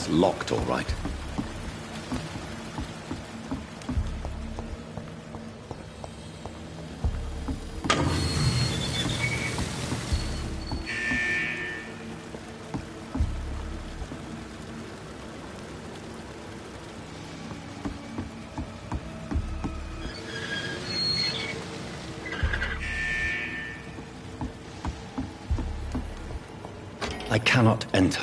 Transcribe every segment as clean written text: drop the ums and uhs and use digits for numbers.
It's locked, all right. I cannot enter.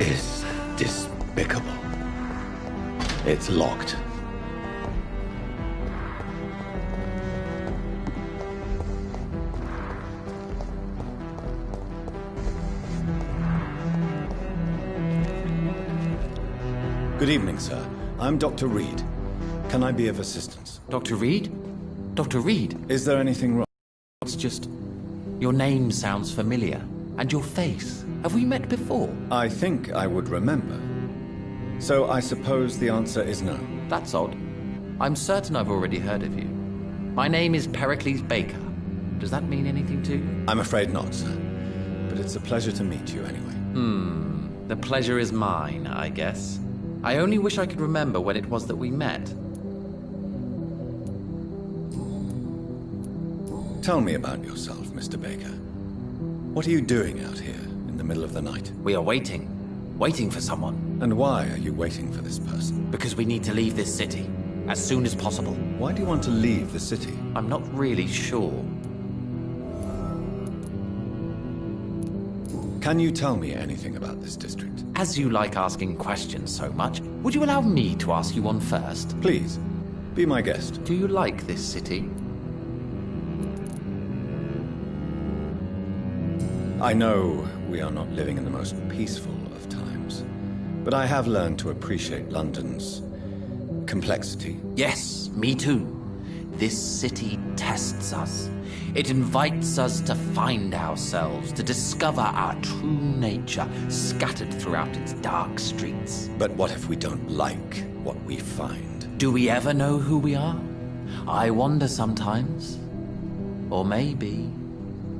is despicable. It's locked. Good evening, sir. I'm Dr. Reed. Can I be of assistance? Dr. Reed? Dr. Reed? Is there anything wrong? It's just... your name sounds familiar. And your face. Have we met before? I think I would remember. So I suppose the answer is no. That's odd. I'm certain I've already heard of you. My name is Pericles Baker. Does that mean anything to you? I'm afraid not, sir. But it's a pleasure to meet you anyway. The pleasure is mine, I guess. I only wish I could remember when it was that we met. Tell me about yourself, Mr. Baker. What are you doing out here in the middle of the night? We are waiting. Waiting for someone. And why are you waiting for this person? Because we need to leave this city. As soon as possible. Why do you want to leave the city? I'm not really sure. Can you tell me anything about this district? As you like asking questions so much, would you allow me to ask you one first? Please, be my guest. Do you like this city? I know we are not living in the most peaceful of times, but I have learned to appreciate London's complexity. Yes, me too. This city tests us. It invites us to find ourselves, to discover our true nature scattered throughout its dark streets. But what if we don't like what we find? Do we ever know who we are? I wonder sometimes. Or maybe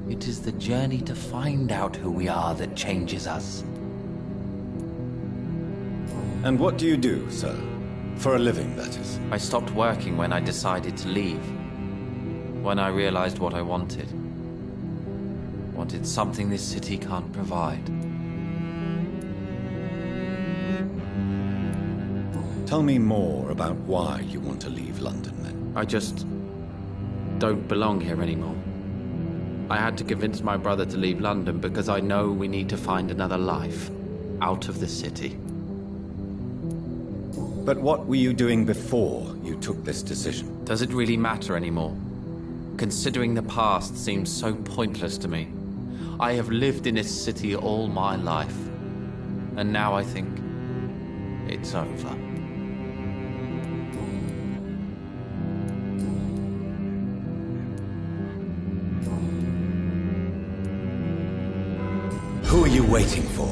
it is the journey to find out who we are that changes us. And what do you do, sir? For a living, that is. I stopped working when I decided to leave. When I realized what I wanted. Wanted something this city can't provide. Tell me more about why you want to leave London, then. I just don't belong here anymore. I had to convince my brother to leave London because I know we need to find another life out of the city. But what were you doing before you took this decision? Does it really matter anymore? Considering the past seems so pointless to me. I have lived in this city all my life, and now I think it's over. Who are you waiting for?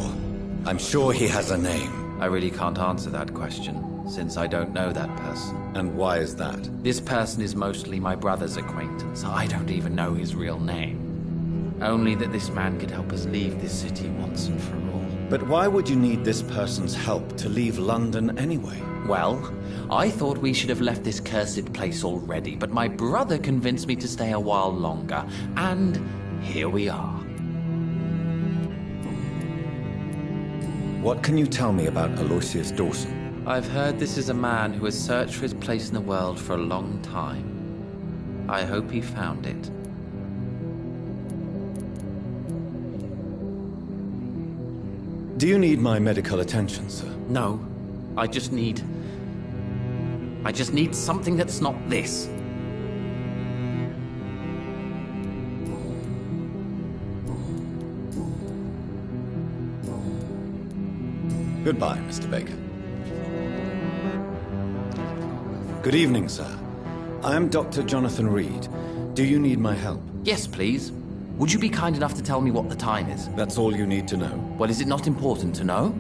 I'm sure he has a name. I really can't answer that question, since I don't know that person. And why is that? This person is mostly my brother's acquaintance. I don't even know his real name. Only that this man could help us leave this city once and for all. But why would you need this person's help to leave London anyway? Well, I thought we should have left this cursed place already, but my brother convinced me to stay a while longer, and here we are. What can you tell me about Aloysius Dawson? I've heard this is a man who has searched for his place in the world for a long time. I hope he found it. Do you need my medical attention, sir? No, I just need something that's not this. Goodbye, Mr. Baker. Good evening, sir. I am Dr. Jonathan Reed. Do you need my help? Yes, please. Would you be kind enough to tell me what the time is? That's all you need to know. Well, is it not important to know?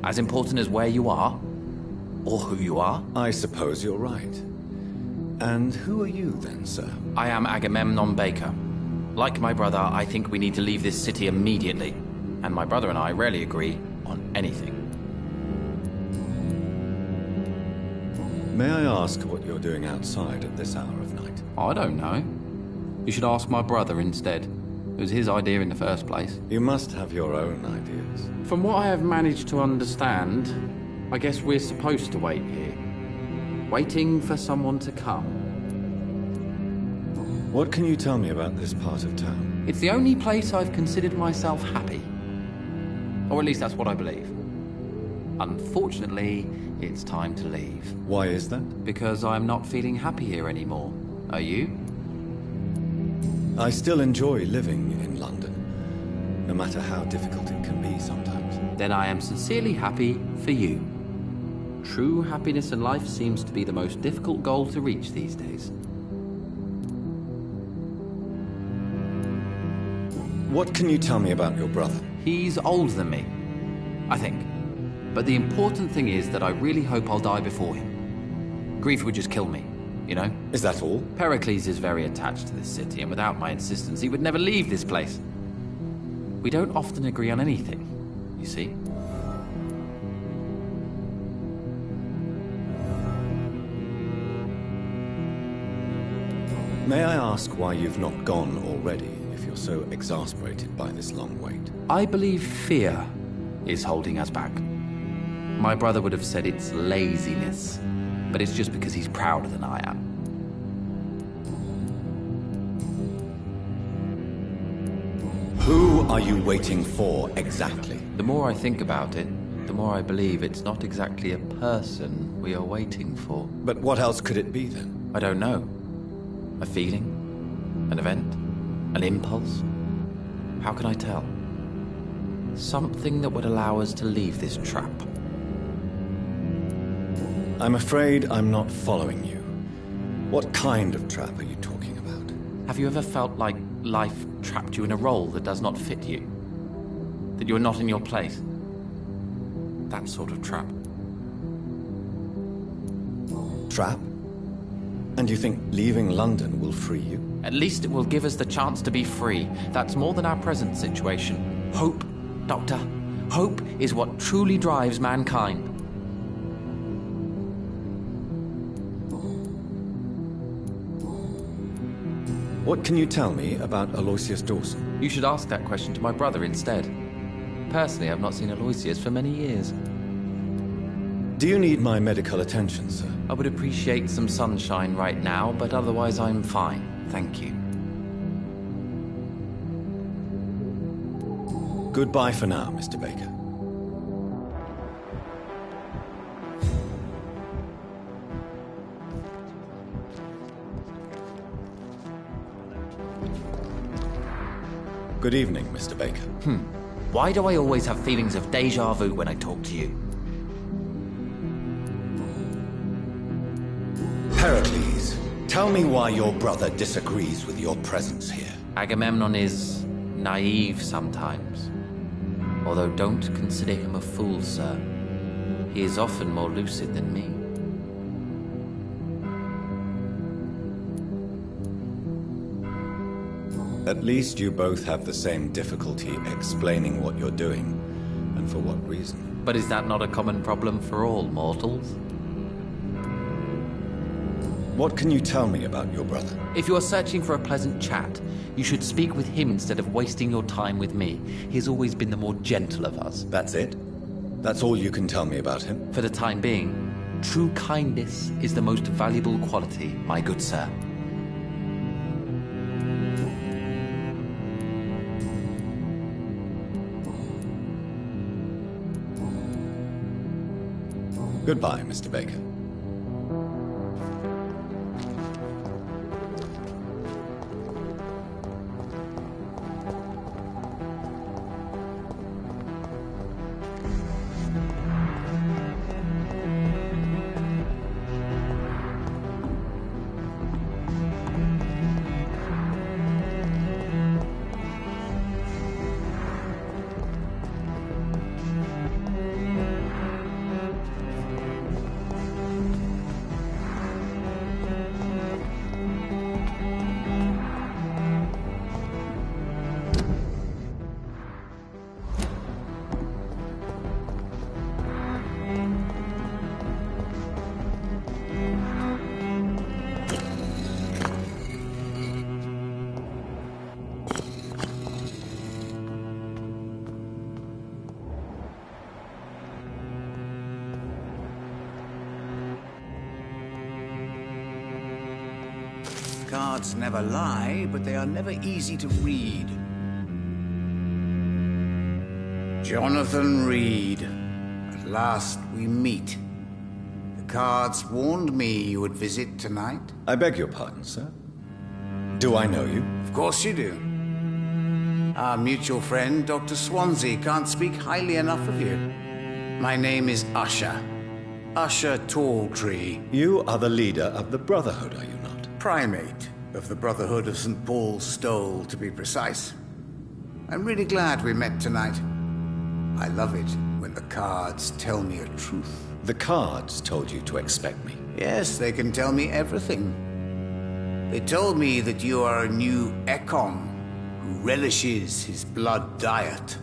As important as where you are? Or who you are? I suppose you're right. And who are you then, sir? I am Agamemnon Baker. Like my brother, I think we need to leave this city immediately. And my brother and I rarely agree on anything. May I ask what you're doing outside at this hour of night? I don't know. You should ask my brother instead. It was his idea in the first place. You must have your own ideas. From what I have managed to understand, I guess we're supposed to wait here. Waiting for someone to come. What can you tell me about this part of town? It's the only place I've considered myself happy. Or at least that's what I believe. Unfortunately, it's time to leave. Why is that? Because I'm not feeling happy here anymore. Are you? I still enjoy living in London, no matter how difficult it can be sometimes. Then I am sincerely happy for you. True happiness in life seems to be the most difficult goal to reach these days. What can you tell me about your brother? He's older than me, I think. But the important thing is that I really hope I'll die before him. Grief would just kill me, you know? Is that all? Pericles is very attached to this city, and without my insistence, he would never leave this place. We don't often agree on anything, you see? May I ask why you've not gone already, if you're so exasperated by this long wait? I believe fear is holding us back. My brother would have said it's laziness, but it's just because he's prouder than I am. Who are you waiting for exactly? The more I think about it, the more I believe it's not exactly a person we are waiting for. But what else could it be then? I don't know. A feeling? An event? An impulse? How can I tell? Something that would allow us to leave this trap. I'm afraid I'm not following you. What kind of trap are you talking about? Have you ever felt like life trapped you in a role that does not fit you? That you are not in your place? That sort of trap. Trap? And you think leaving London will free you? At least it will give us the chance to be free. That's more than our present situation. Hope, Doctor. Hope is what truly drives mankind. What can you tell me about Aloysius Dawson? You should ask that question to my brother instead. Personally, I've not seen Aloysius for many years. Do you need my medical attention, sir? I would appreciate some sunshine right now, but otherwise I'm fine. Thank you. Goodbye for now, Mr. Baker. Good evening, Mr. Baker. Why do I always have feelings of déjà vu when I talk to you? Pericles, tell me why your brother disagrees with your presence here. Agamemnon is naive sometimes. Although don't consider him a fool, sir. He is often more lucid than me. At least you both have the same difficulty explaining what you're doing, and for what reason. But is that not a common problem for all mortals? What can you tell me about your brother? If you are searching for a pleasant chat, you should speak with him instead of wasting your time with me. He has always been the more gentle of us. That's it? That's all you can tell me about him? For the time being, true kindness is the most valuable quality, my good sir. Goodbye, Mr. Baker. Cards never lie, but they are never easy to read. Jonathan Reed. At last we meet. The cards warned me you would visit tonight. I beg your pardon, sir. Do I know you? Of course you do. Our mutual friend, Dr. Swansea, can't speak highly enough of you. My name is Usher. Usher Talltree. You are the leader of the Brotherhood, are you not? Primate of the Brotherhood of St. Paul's Stole, to be precise. I'm really glad we met tonight. I love it when the cards tell me a truth. The cards told you to expect me. Yes, they can tell me everything. They told me that you are a new Ekon who relishes his blood diet.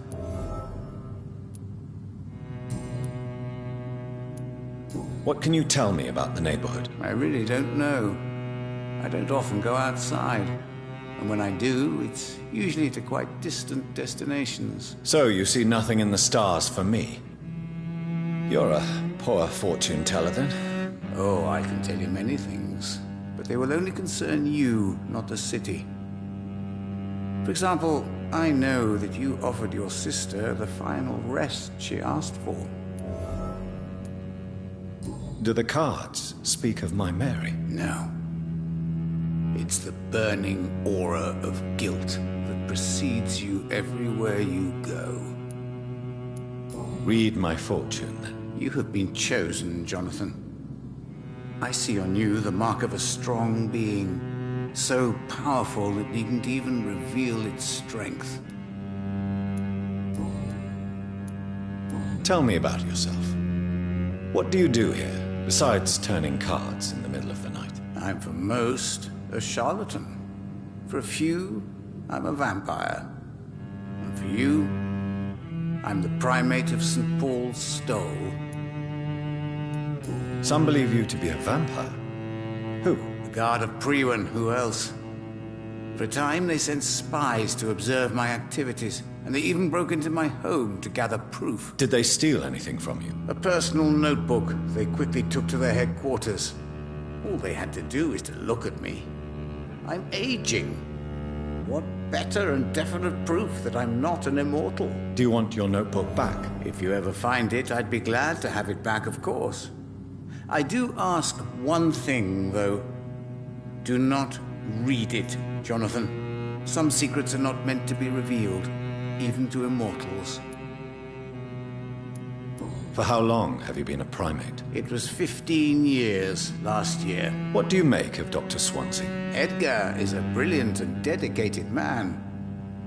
What can you tell me about the neighborhood? I really don't know. I don't often go outside. And when I do, it's usually to quite distant destinations. So you see nothing in the stars for me? You're a poor fortune teller, then? Oh, I can tell you many things, but they will only concern you, not the city. For example, I know that you offered your sister the final rest she asked for. Do the cards speak of my Mary? No. It's the burning aura of guilt that precedes you everywhere you go. Read my fortune, then. You have been chosen, Jonathan. I see on you the mark of a strong being, so powerful it needn't even reveal its strength. Tell me about yourself. What do you do here, besides turning cards in the middle of the night? I'm for most a charlatan. For a few, I'm a vampire. And for you, I'm the primate of St. Paul's Stole. Some believe you to be a vampire. Who? The guard of Priwen, who else? For a time, they sent spies to observe my activities, and they even broke into my home to gather proof. Did they steal anything from you? A personal notebook they quickly took to their headquarters. All they had to do is to look at me. I'm aging. What better and definite proof that I'm not an immortal? Do you want your notebook back? If you ever find it, I'd be glad to have it back, of course. I do ask one thing, though. Do not read it, Jonathan. Some secrets are not meant to be revealed, even to immortals. For how long have you been a primate? It was 15 years last year. What do you make of Dr. Swansea? Edgar is a brilliant and dedicated man.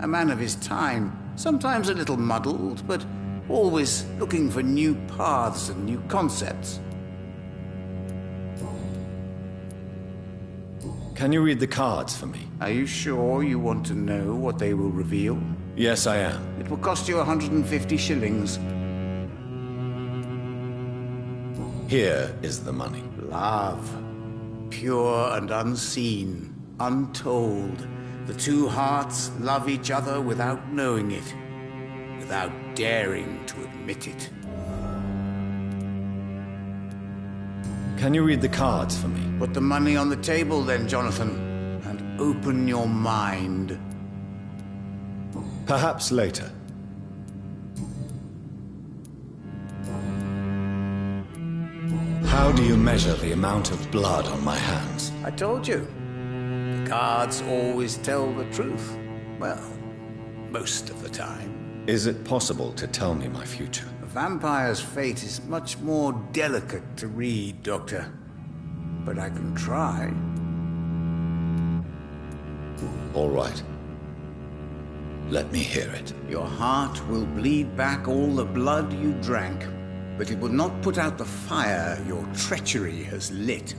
A man of his time, sometimes a little muddled, but always looking for new paths and new concepts. Can you read the cards for me? Are you sure you want to know what they will reveal? Yes, I am. It will cost you 150 shillings. Here is the money. Love. Pure and unseen, untold. The two hearts love each other without knowing it, without daring to admit it. Can you read the cards for me? Put the money on the table then, Jonathan, and open your mind. Perhaps later. How do you measure the amount of blood on my hands? I told you. The cards always tell the truth. Well, most of the time. Is it possible to tell me my future? A vampire's fate is much more delicate to read, Doctor. But I can try. All right. Let me hear it. Your heart will bleed back all the blood you drank, but it will not put out the fire your treachery has lit.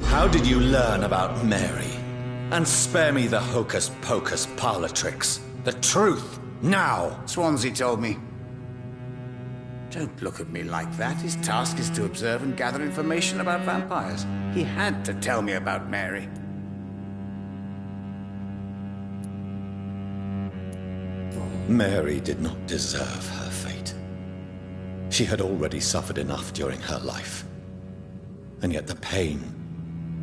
How did you learn about Mary? And spare me the hocus-pocus parlor tricks. The truth, now! Swansea told me. Don't look at me like that. His task is to observe and gather information about vampires. He had to tell me about Mary. Mary did not deserve her fate. She had already suffered enough during her life. And yet the pain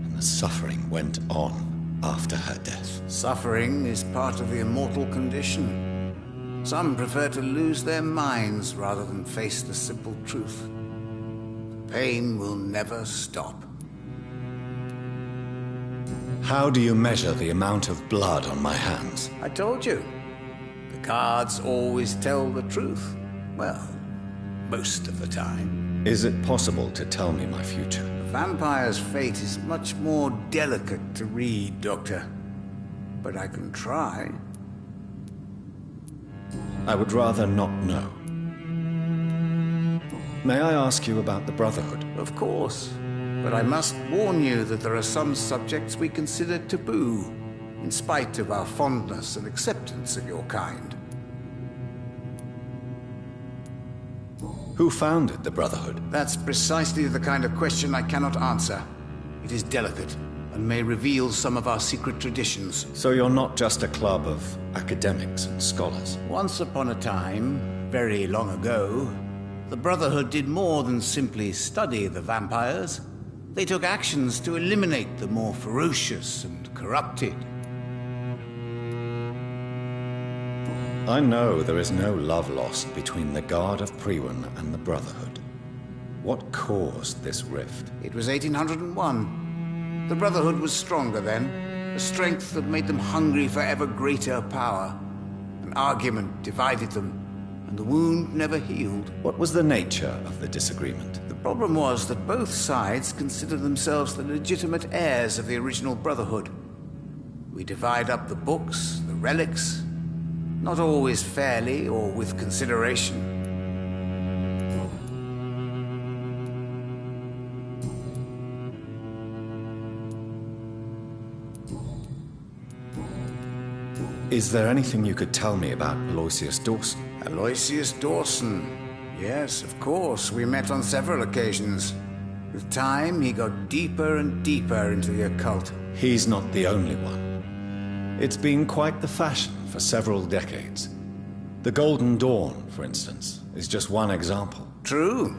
and the suffering went on. after her death. Suffering is part of the immortal condition. Some prefer to lose their minds rather than face the simple truth. Pain will never stop. How do you measure the amount of blood on my hands? I told you. The cards always tell the truth. Well, most of the time. Is it possible to tell me my future? The vampire's fate is much more delicate to read, Doctor. But I can try. I would rather not know. May I ask you about the Brotherhood? Of course. But I must warn you that there are some subjects we consider taboo, in spite of our fondness and acceptance of your kind. Who founded the Brotherhood? That's precisely the kind of question I cannot answer. It is delicate, and may reveal some of our secret traditions. So you're not just a club of academics and scholars? Once upon a time, very long ago, the Brotherhood did more than simply study the vampires. They took actions to eliminate the more ferocious and corrupted. I know there is no love lost between the Guard of Priwen and the Brotherhood. What caused this rift? It was 1801. The Brotherhood was stronger then, a strength that made them hungry for ever greater power. An argument divided them, and the wound never healed. What was the nature of the disagreement? The problem was that both sides considered themselves the legitimate heirs of the original Brotherhood. We divide up the books, the relics, not always fairly or with consideration. Is there anything you could tell me about Aloysius Dawson? Aloysius Dawson. Yes, of course. We met on several occasions. With time, he got deeper and deeper into the occult. He's not the only one. It's been quite the fashion for several decades. The Golden Dawn, for instance, is just one example. True.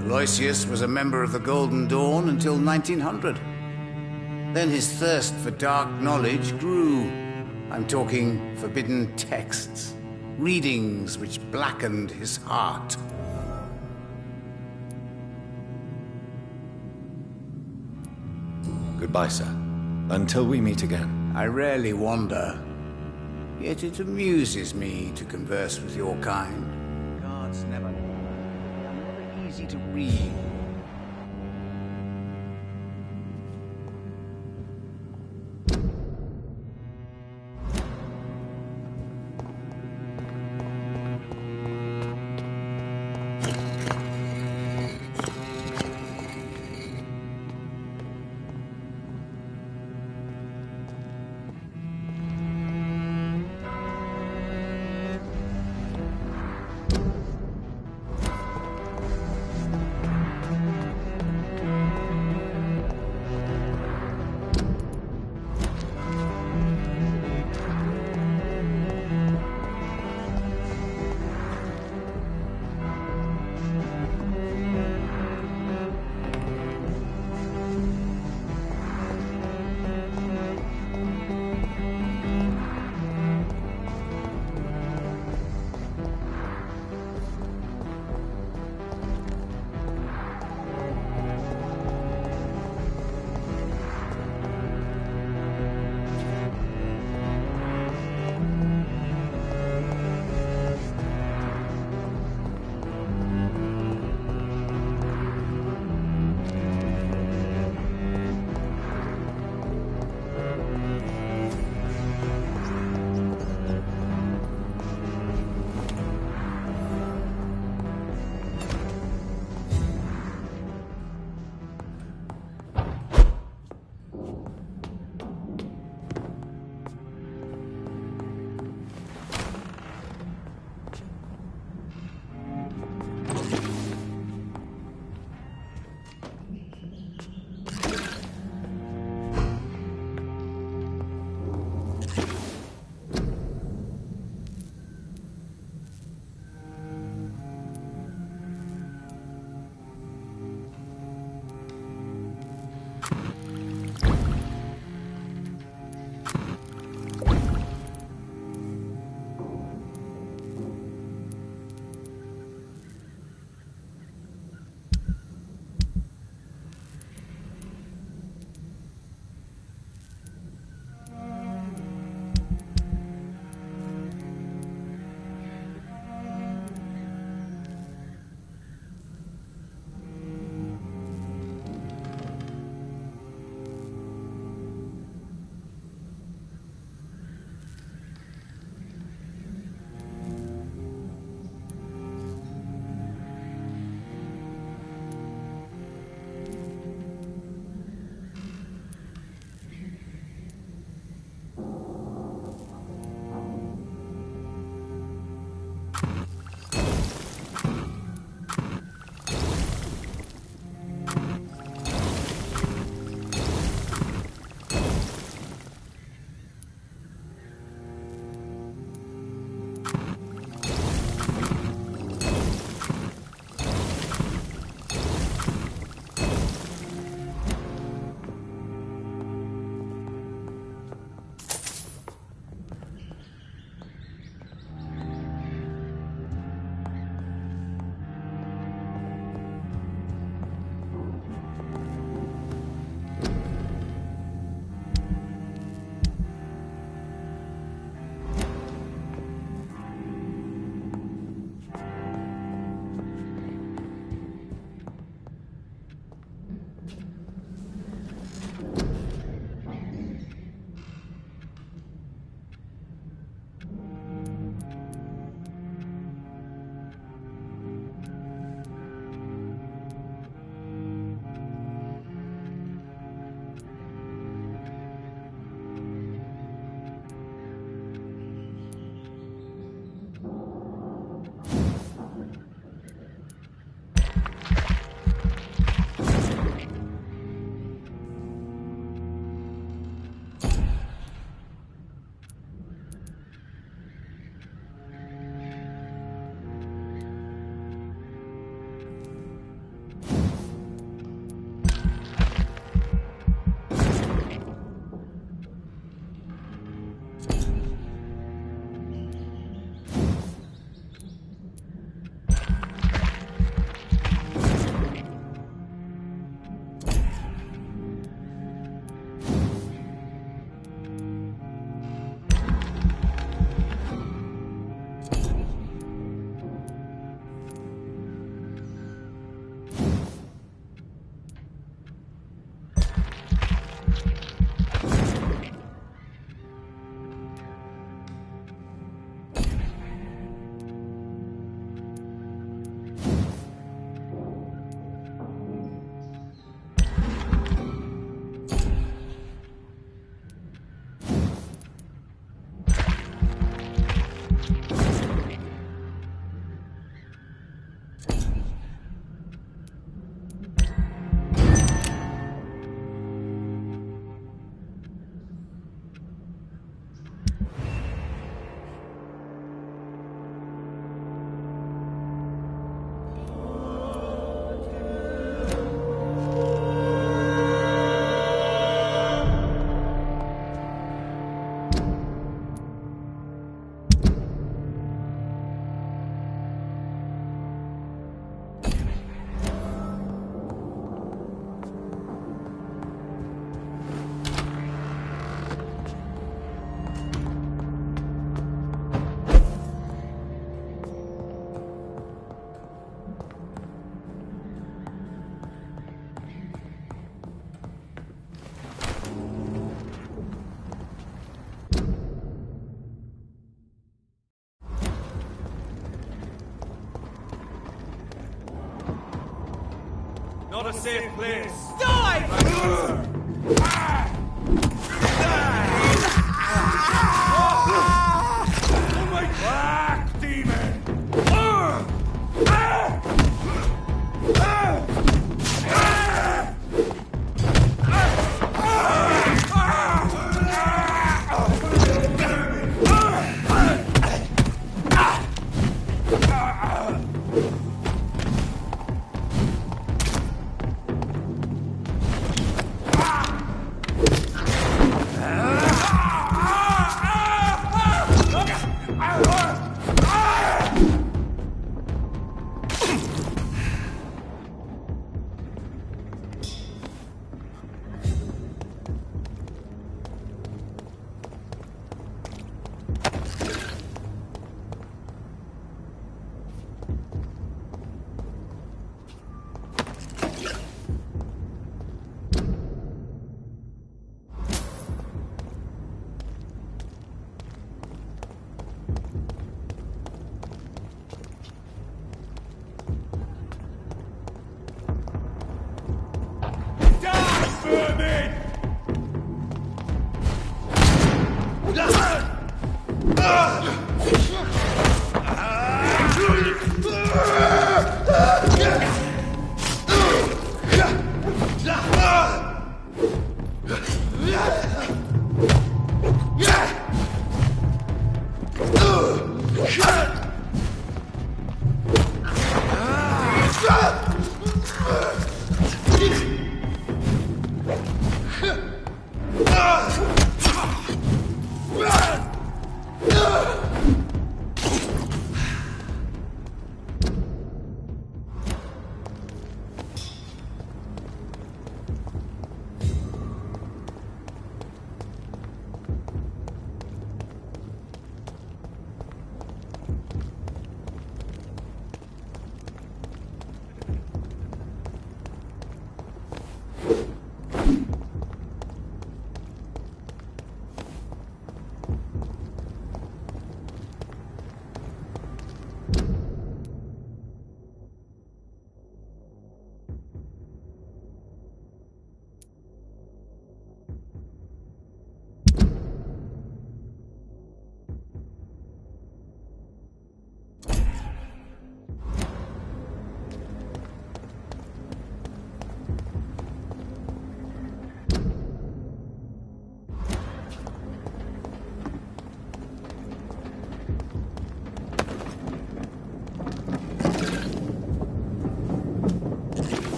Aloysius was a member of the Golden Dawn until 1900. Then his thirst for dark knowledge grew. I'm talking forbidden texts, readings which blackened his heart. Goodbye, sir. Until we meet again. I rarely wander, yet it amuses me to converse with your kind. Cards never easy to read. Not a safe place. Black demon!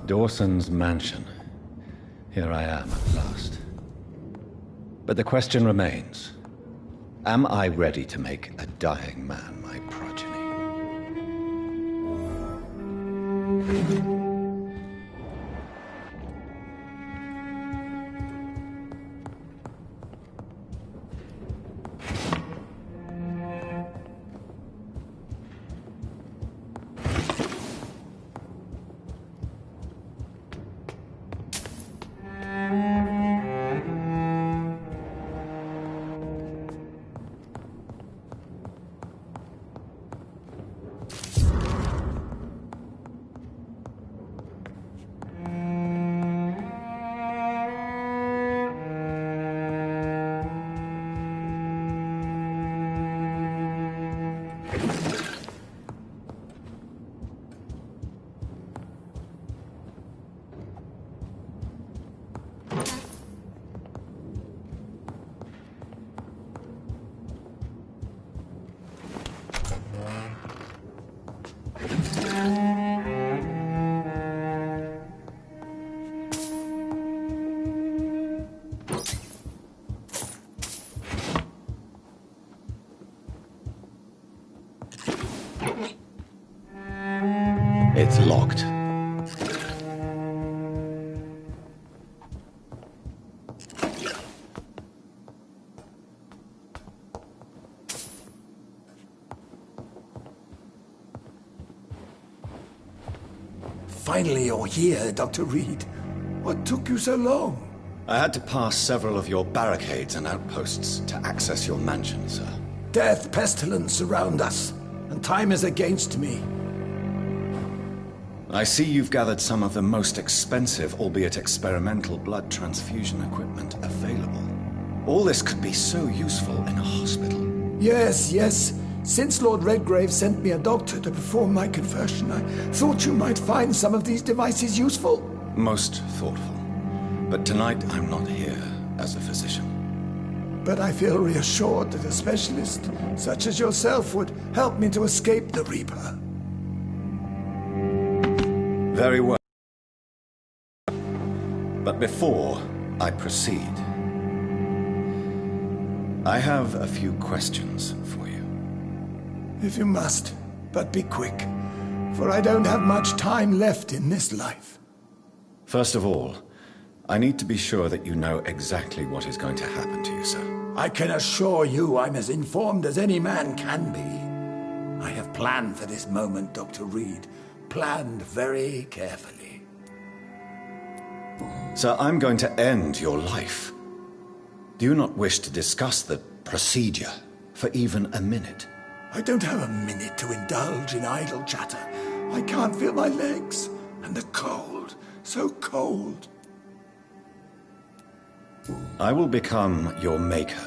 Dawson's mansion. Here I am at last. But the question remains, am I ready to make a dying man my progeny? It's locked. Finally you're here, Dr. Reed. What took you so long? I had to pass several of your barricades and outposts to access your mansion, sir. Death, pestilence surround us, and time is against me. I see you've gathered some of the most expensive, albeit experimental, blood transfusion equipment available. All this could be so useful in a hospital. Yes. Since Lord Redgrave sent me a doctor to perform my conversion, I thought you might find some of these devices useful. Most thoughtful. But tonight I'm not here as a physician. But I feel reassured that a specialist such as yourself would help me to escape the Reaper. Very well. But before I proceed, I have a few questions for you. If you must, but be quick, for I don't have much time left in this life. First of all, I need to be sure that you know exactly what is going to happen to you, sir. I can assure you I'm as informed as any man can be. I have planned for this moment, Dr. Reed. Planned very carefully. Sir, I'm going to end your life. Do you not wish to discuss the procedure for even a minute? I don't have a minute to indulge in idle chatter. I can't feel my legs. And the cold. So cold. I will become your maker.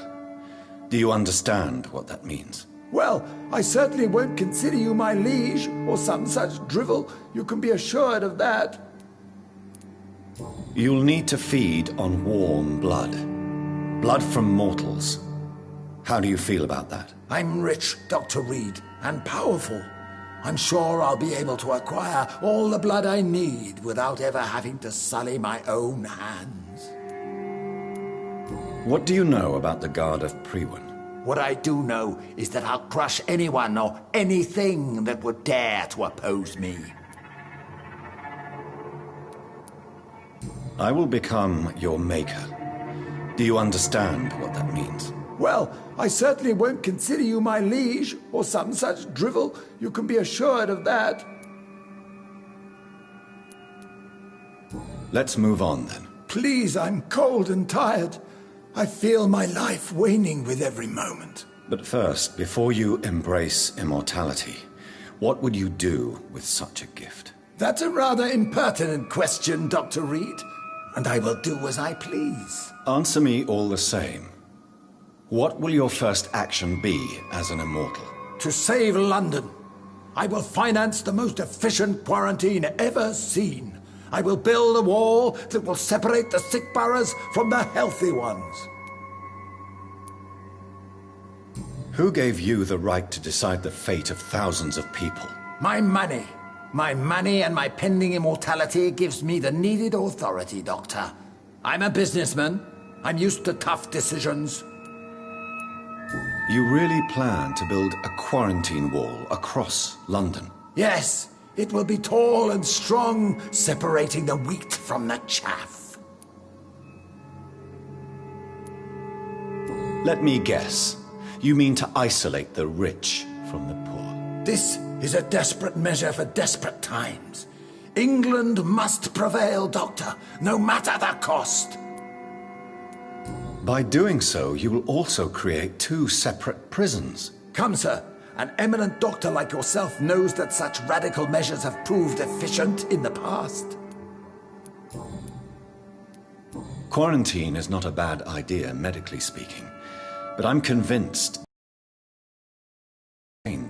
Do you understand what that means? Well, I certainly won't consider you my liege, or some such drivel. You can be assured of that. You'll need to feed on warm blood. Blood from mortals. How do you feel about that? I'm rich, Dr. Reed, and powerful. I'm sure I'll be able to acquire all the blood I need without ever having to sully my own hands. What do you know about the Guard of Priwen? What I do know is that I'll crush anyone or anything that would dare to oppose me. I will become your maker. Do you understand what that means? Well, I certainly won't consider you my liege, or some such drivel. You can be assured of that. Let's move on, then. Please, I'm cold and tired. I feel my life waning with every moment. But first, before you embrace immortality, what would you do with such a gift? That's a rather impertinent question, Dr. Reed, and I will do as I please. Answer me all the same. What will your first action be as an immortal? To save London, I will finance the most efficient quarantine ever seen. I will build a wall that will separate the sick boroughs from the healthy ones. Who gave you the right to decide the fate of thousands of people? My money. My money and my pending immortality gives me the needed authority, Doctor. I'm a businessman. I'm used to tough decisions. You really plan to build a quarantine wall across London? Yes, it will be tall and strong, separating the wheat from the chaff. Let me guess. You mean to isolate the rich from the poor? This is a desperate measure for desperate times. England must prevail, Doctor, no matter the cost. By doing so, you will also create two separate prisons. Come, sir. An eminent doctor like yourself knows that such radical measures have proved efficient in the past. Quarantine is not a bad idea, medically speaking, but I'm convinced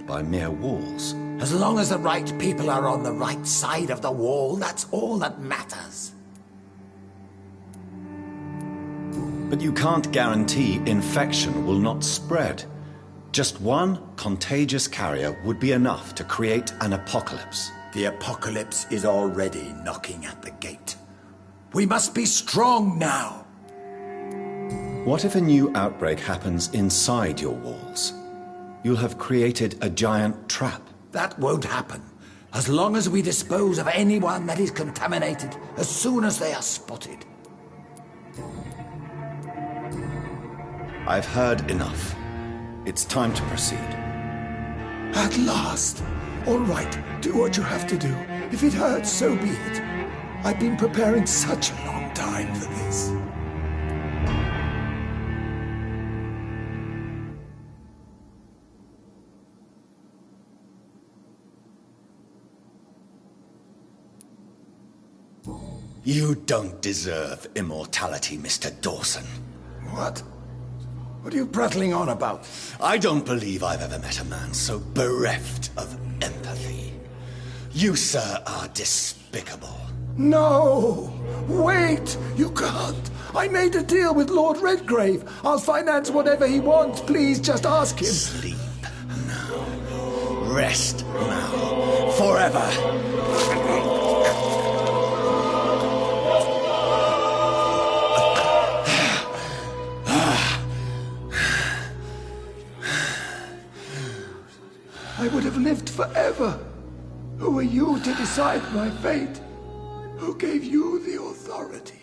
by mere walls. As long as the right people are on the right side of the wall, that's all that matters. But you can't guarantee infection will not spread. Just one contagious carrier would be enough to create an apocalypse. The apocalypse is already knocking at the gate. We must be strong now. What if a new outbreak happens inside your walls? You'll have created a giant trap. That won't happen. As long as we dispose of anyone that is contaminated as soon as they are spotted. I've heard enough. It's time to proceed. At last. All right, do what you have to do. If it hurts, so be it. I've been preparing such a long time for this. You don't deserve immortality, Mr. Dawson. What? What are you prattling on about? I don't believe I've ever met a man so bereft of empathy. You, sir, are despicable. No! Wait! You can't! I made a deal with Lord Redgrave. I'll finance whatever he wants. Please, just ask him. Sleep now. Rest now. Forever. I would have lived forever. Who are you to decide my fate? Who gave you the authority?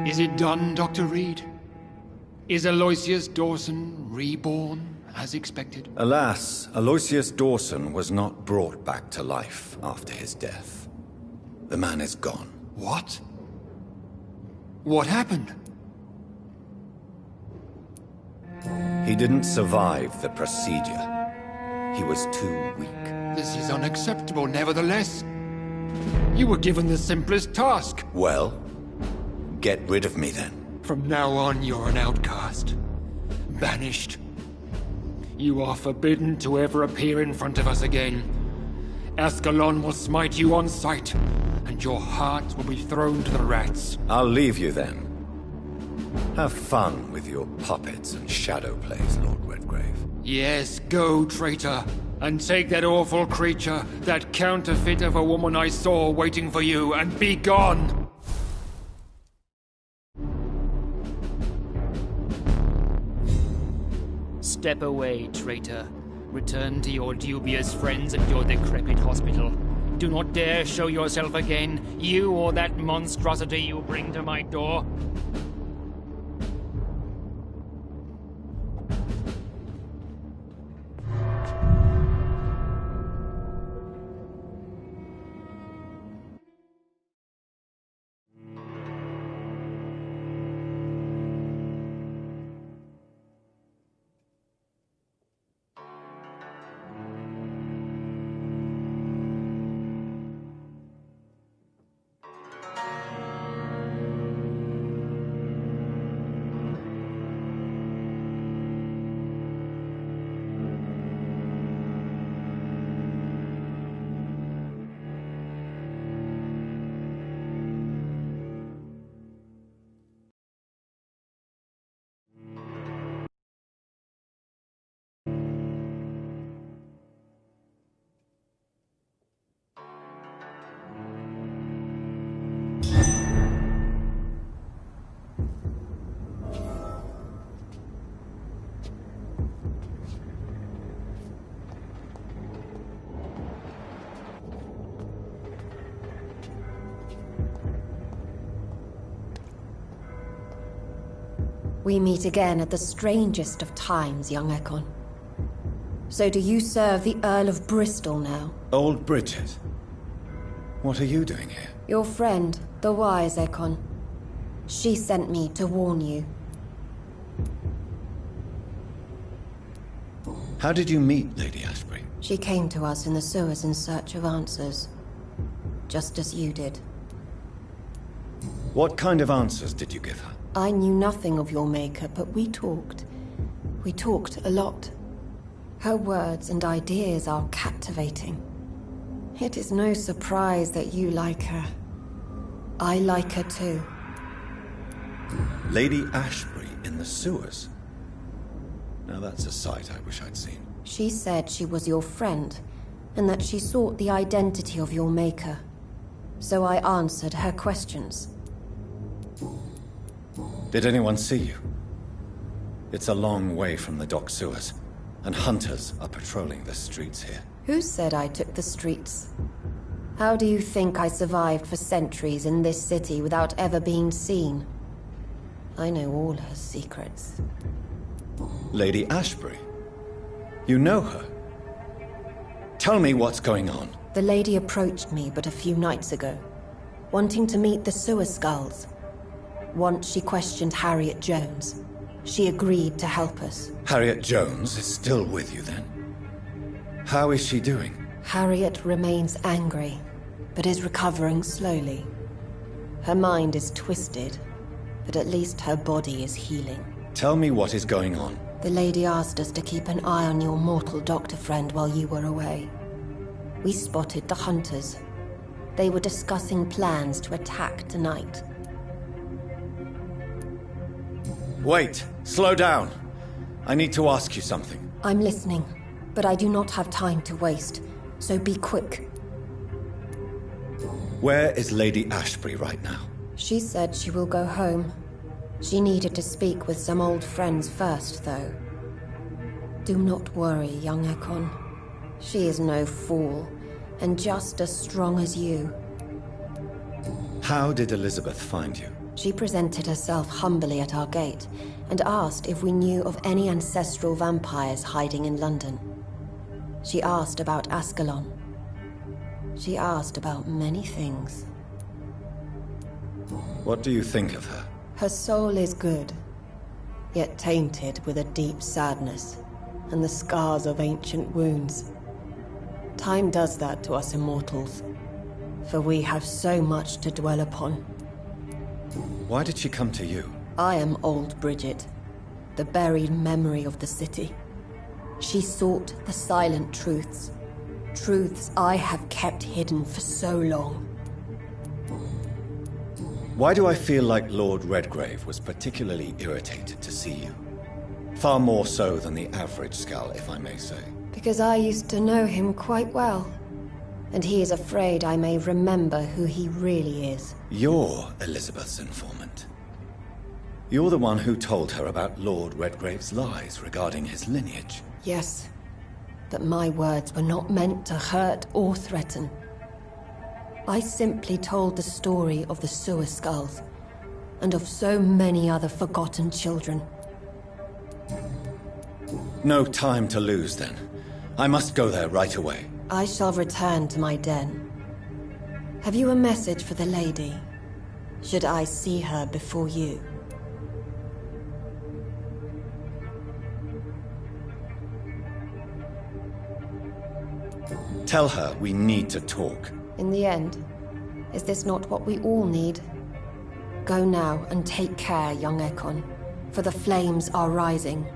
Is it done, Dr. Reed? Is Aloysius Dawson reborn, as expected? Alas, Aloysius Dawson was not brought back to life after his death. The man is gone. What? What happened? He didn't survive the procedure. He was too weak. This is unacceptable, nevertheless. You were given the simplest task. Well, get rid of me then. From now on, you're an outcast. Banished. You are forbidden to ever appear in front of us again. Ascalon will smite you on sight, and your heart will be thrown to the rats. I'll leave you then. Have fun with your puppets and shadow plays, Lord Redgrave. Yes, go, traitor, and take that awful creature, that counterfeit of a woman I saw waiting for you, and be gone! Step away, traitor. Return to your dubious friends and your decrepit hospital. Do not dare show yourself again, you or that monstrosity you bring to my door. We meet again at the strangest of times, young Ekon. So do you serve the Earl of Bristol now? Old Bridget. What are you doing here? Your friend, the wise Ekon. She sent me to warn you. How did you meet Lady Ashbury? She came to us in the sewers in search of answers. Just as you did. What kind of answers did you give her? I knew nothing of your maker, but we talked. We talked a lot. Her words and ideas are captivating. It is no surprise that you like her. I like her too. Lady Ashbury in the sewers? Now that's a sight I wish I'd seen. She said she was your friend, and that she sought the identity of your maker. So I answered her questions. Did anyone see you? It's a long way from the dock sewers, and hunters are patrolling the streets here. Who said I took the streets? How do you think I survived for centuries in this city without ever being seen? I know all her secrets. Lady Ashbury? You know her? Tell me what's going on. The lady approached me but a few nights ago, wanting to meet the sewer skulls. Once she questioned Harriet Jones. She agreed to help us. Harriet Jones is still with you then? How is she doing? Harriet remains angry, but is recovering slowly. Her mind is twisted, but at least her body is healing. Tell me what is going on. The lady asked us to keep an eye on your mortal doctor friend while you were away. We spotted the hunters. They were discussing plans to attack tonight. Wait! Slow down! I need to ask you something. I'm listening, but I do not have time to waste, so be quick. Where is Lady Ashbury right now? She said she will go home. She needed to speak with some old friends first, though. Do not worry, young Ekon. She is no fool, and just as strong as you. How did Elizabeth find you? She presented herself humbly at our gate, and asked if we knew of any ancestral vampires hiding in London. She asked about Ascalon. She asked about many things. What do you think of her? Her soul is good, yet tainted with a deep sadness, and the scars of ancient wounds. Time does that to us immortals, for we have so much to dwell upon. Why did she come to you? I am old Bridget, the buried memory of the city. She sought the silent truths, truths I have kept hidden for so long. Why do I feel like Lord Redgrave was particularly irritated to see you? Far more so than the average Skull, if I may say. Because I used to know him quite well, and he is afraid I may remember who he really is. You're Elizabeth's informant. You're the one who told her about Lord Redgrave's lies regarding his lineage. Yes, but my words were not meant to hurt or threaten. I simply told the story of the sewer skulls, and of so many other forgotten children. No time to lose, then. I must go there right away. I shall return to my den. Have you a message for the lady? Should I see her before you? Tell her we need to talk. In the end, is this not what we all need? Go now and take care, young Ekon, for the flames are rising.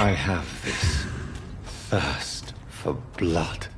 I have this thirst for blood.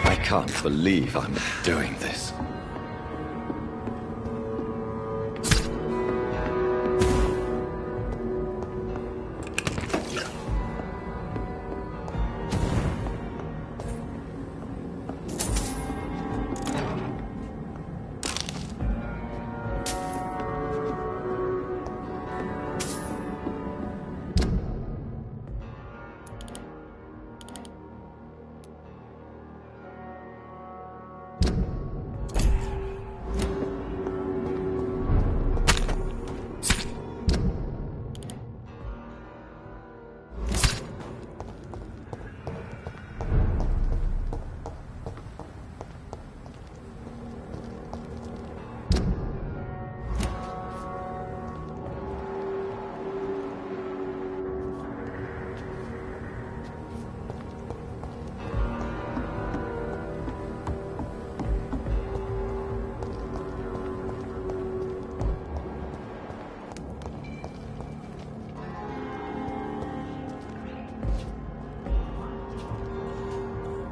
I can't believe I'm doing this.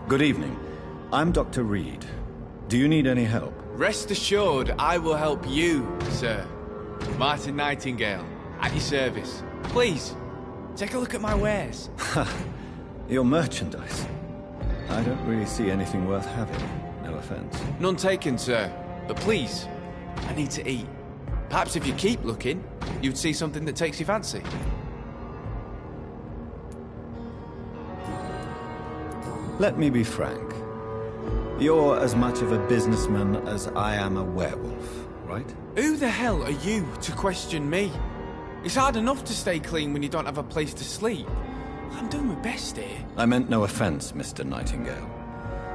Good evening. I'm Dr. Reed. Do you need any help? Rest assured, I will help you, sir. Martin Nightingale, at your service. Please, take a look at my wares. Your merchandise. I don't really see anything worth having. No offense. None taken, sir. But please, I need to eat. Perhaps if you keep looking, you'd see something that takes your fancy. Let me be frank. You're as much of a businessman as I am a werewolf, right? Who the hell are you to question me? It's hard enough to stay clean when you don't have a place to sleep. I'm doing my best here. I meant no offense, Mr. Nightingale.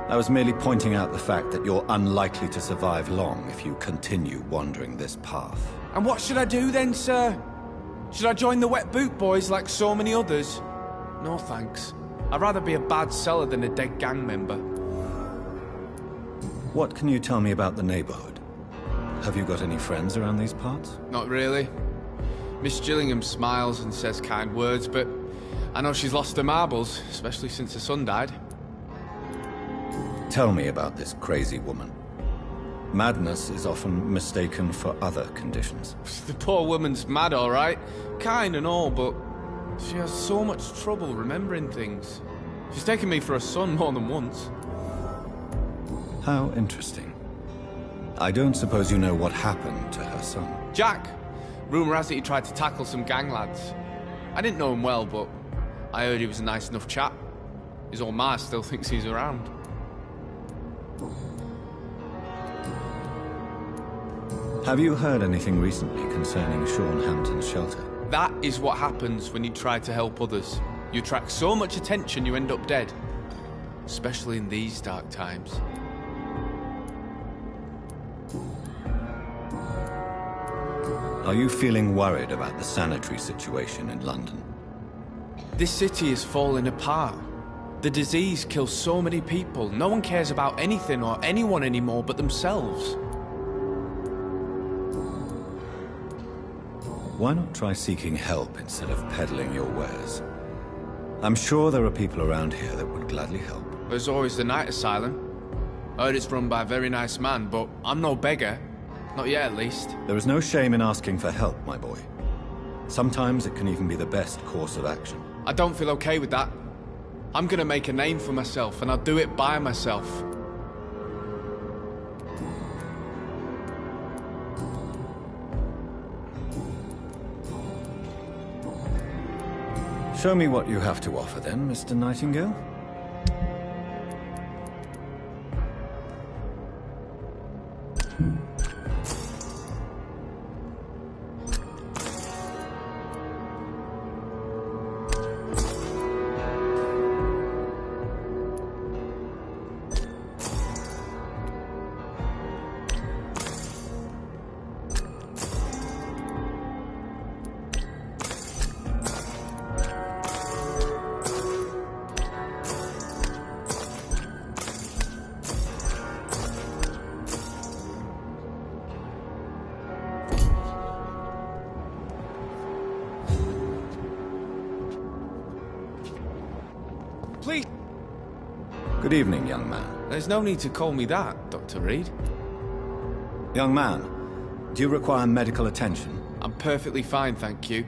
I was merely pointing out the fact that you're unlikely to survive long if you continue wandering this path. And what should I do then, sir? Should I join the Wet Boot Boys like so many others? No thanks. I'd rather be a bad seller than a dead gang member. What can you tell me about the neighborhood? Have you got any friends around these parts? Not really. Miss Gillingham smiles and says kind words, but I know she's lost her marbles, especially since her son died. Tell me about this crazy woman. Madness is often mistaken for other conditions. The poor woman's mad, all right. Kind and all, but she has so much trouble remembering things. She's taken me for a son more than once. How interesting. I don't suppose you know what happened to her son. Jack! Rumour has it he tried to tackle some gang lads. I didn't know him well, but I heard he was a nice enough chap. His old ma still thinks he's around. Have you heard anything recently concerning Sean Hampton's shelter? That is what happens when you try to help others. You attract so much attention you end up dead. Especially in these dark times. Are you feeling worried about the sanitary situation in London? This city is falling apart. The disease kills so many people. No one cares about anything or anyone anymore but themselves. Why not try seeking help instead of peddling your wares? I'm sure there are people around here that would gladly help. There's always the night asylum. I heard it's run by a very nice man, but I'm no beggar. Not yet, at least. There is no shame in asking for help, my boy. Sometimes it can even be the best course of action. I don't feel okay with that. I'm gonna make a name for myself, and I'll do it by myself. Show me what you have to offer then, Mr. Nightingale. Please. Good evening, young man. There's no need to call me that, Dr. Reed. Young man, do you require medical attention? I'm perfectly fine, thank you.